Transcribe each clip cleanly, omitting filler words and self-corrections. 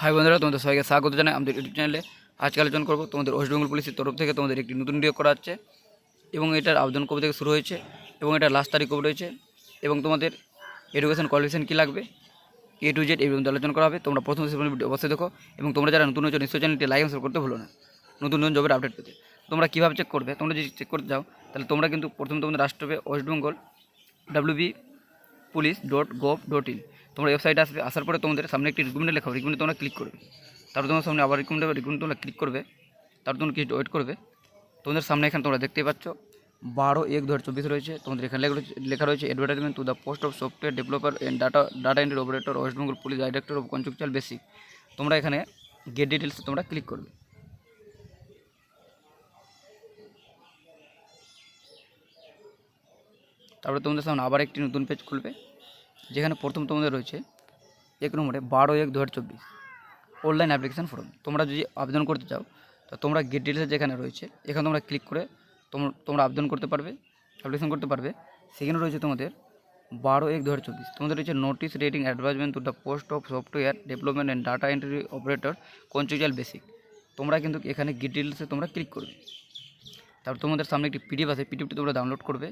High বন্ধুরা, তোমাদের সবাইকে স্বাগত জানাই আমাদের ইউটিউব চ্যানেলে। আজকে আলোচনা করবো তোমাদের ওয়েস্ট বেঙ্গল পুলিশের তরফ থেকে তোমাদের একটি নতুন নিয়োগ করা হচ্ছে এবং এটার আবেদন কবে থেকে শুরু হয়েছে এবং এটার লাস্ট তারিখ কবে রয়েছে এবং তোমাদের এডুকেশন কোয়ালিফিকেশন কী লাগবে A to Z এই পর্যন্ত আলোচনা করা হবে। তোমরা প্রথম ভিডিও অবশ্যই দেখো এবং তোমরা যারা নতুন হচ্ছে নিশ্চয়ই চ্যানেলটি লাইক শেয়ার করতে ভুলো না নতুন নতুন জবের আপডেট পেতে। তোমরা কীভাবে চেক করবে? তোমরা যদি চেক করতে যাও তাহলে তোমরা কিন্তু প্রথমে তোমাদের রাষ্ট্রপে ওয়েস্ট বেঙ্গল wbpolice.gov.in তোমরা ওয়েবসাইটে আসবে। আসার পরে তোমাদের সামনে একটি রিকমেন্ডে লেখা হবে, রিকমেন্ডে তোমরা ক্লিক করবে। তারপর তোমার সামনে আবার রিকমেন্ড তোমরা ক্লিক করবে। তারপর তোমরা কিছু ওয়েট করবে। তোমাদের সামনে এখানে তোমরা দেখতেই পাচ্ছ 12/1/2024 রয়েছে। তোমাদের এখানে লেখা রয়েছে advertisement to the post of software developer and data entry operator West Bengal police director of contractual basis. তোমরা এখানে গেট ডিটেলস তোমরা ক্লিক করবে। তারপরে তোমাদের সামনে আবার একটি নতুন পেজ খুলবে, যেখানে প্রথম তোমাদের রয়েছে 1 নম্বরে 12/1/2024 অনলাইন অ্যাপ্লিকেশান ফর্ম। তোমরা যদি আবেদন করতে চাও তো তোমরা গেট ডিটেলস যেখানে রয়েছে এখানে তোমরা ক্লিক করে তোমরা আবেদন করতে পারবে, অ্যাপ্লিকেশন করতে পারবে। সেখানে রয়েছে তোমাদের 12/1/2024 তোমাদের রয়েছে notice rating advertisement to the post of software development and data entry operator contractual basis. তোমরা কিন্তু এখানে গেট ডিটেলসে তোমরা ক্লিক করবে। তারপর তোমাদের সামনে একটি পিডিএফ আছে, পিডিএফটি তোমরা ডাউনলোড করবে।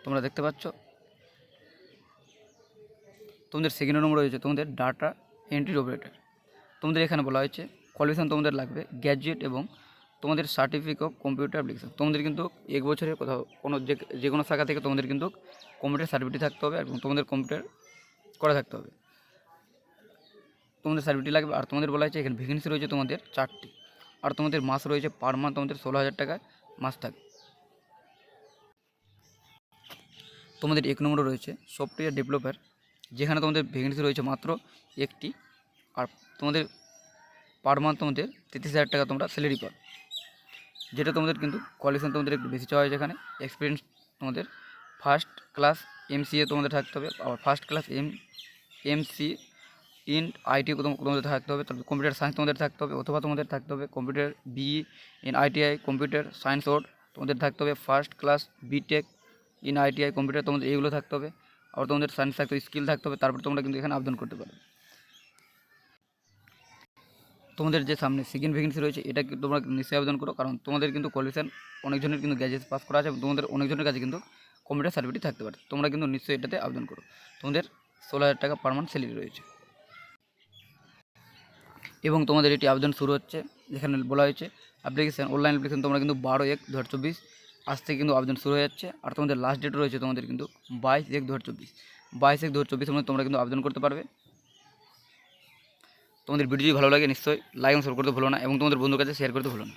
তোমরা দেখতে পাচ্ছ তোমাদের সেকেন্ড নম্বর রয়েছে তোমাদের ডাটা এন্ট্রি অপারেটর। তোমাদের এখানে বলা হয়েছে কোয়ালিফিকেশন তোমাদের লাগবে গ্র্যাজুয়েট এবং তোমাদের সার্টিফিকেট অফ কম্পিউটার অ্যাপ্লিকেশন। তোমাদের কিন্তু 1 বছরের কোথাও যে কোনো শাখা থেকে তোমাদের কিন্তু কম্পিউটার সার্টিফিকেট থাকতে হবে এবং তোমাদের কম্পিউটার করা থাকতে হবে, তোমাদের সার্টিফিকেট লাগবে। আর তোমাদের বলা হয়েছে এখানে ভ্যাকেন্সি রয়েছে তোমাদের 4টি, আর তোমাদের মাস রয়েছে পার মান্থ তোমাদের 16,000 টাকা মাস থাকে। তোমাদের 1 নম্বরে রয়েছে সফটওয়্যার ডেভেলপার, যেখানে তোমাদের ভ্যাকেন্সি রয়েছে মাত্র 1টি, আর তোমাদের পার মান্থ তোমাদের 33,000 টাকা তোমরা স্যালারি পাবে, যেটা তোমাদের কিন্তু কোয়ালিফিকেশন তোমাদের একটু বেশি চাওয়া হয়েছে। এখানে এক্সপিরিয়েন্স তোমাদের ফার্স্ট ক্লাস MCA তোমাদের থাকতে হবে, আবার first class MC in IT তোমাদের থাকতে হবে। তারপর কম্পিউটার সায়েন্স তোমাদের থাকতে হবে, অথবা তোমাদের থাকতে হবে computer BE in ITI computer science or তোমাদের থাকতে হবে, first class BTech in ITI computer তোমাদের এইগুলো থাকতে হবে। আবার তোমাদের সায়েন্স থাকতে হবে, স্কিল থাকতে হবে। তারপর তোমরা কিন্তু এখানে আবেদন করতে পারবে। তোমাদের যে সামনে সেকেন্ড ভ্যাকেন্সি রয়েছে এটা তোমরা নিশ্চয়ই আবেদন করো, কারণ তোমাদের কিন্তু কোয়ালিফিকেশন অনেকজনের কিন্তু গ্র্যাজুয়েশন পাস করা আছে এবং তোমাদের অনেকজনের কাছে কিন্তু কম্পিউটার সার্টিফিকেট থাকতে পারে। তোমরা কিন্তু নিশ্চয়ই এটাতে আবেদন করো। তোমাদের 16,000 টাকা পার মান্থ স্যালারি রয়েছে এবং তোমাদের এটি আবেদন শুরু হচ্ছে। যেখানে বলা হয়েছে অ্যাপ্লিকেশান অনলাইন অ্যাপ্লিকেশান তোমরা কিন্তু 12/1/2024 আজ থেকে কিন্তু আবেদন শুরু হয়ে যাচ্ছে। আর তোমাদের লাস্ট ডেট রয়েছে তোমাদের কিন্তু 22/1/2024 মধ্যে তোমরা কিন্তু আবেদন করতে পারবে। তোমাদের ভিডিও যদি ভালো লাগে নিশ্চয়ই লাইক এবং শেয়ার করতে ভুলো না এবং তোমাদের বন্ধুর কাছে শেয়ার করতে ভুলো না।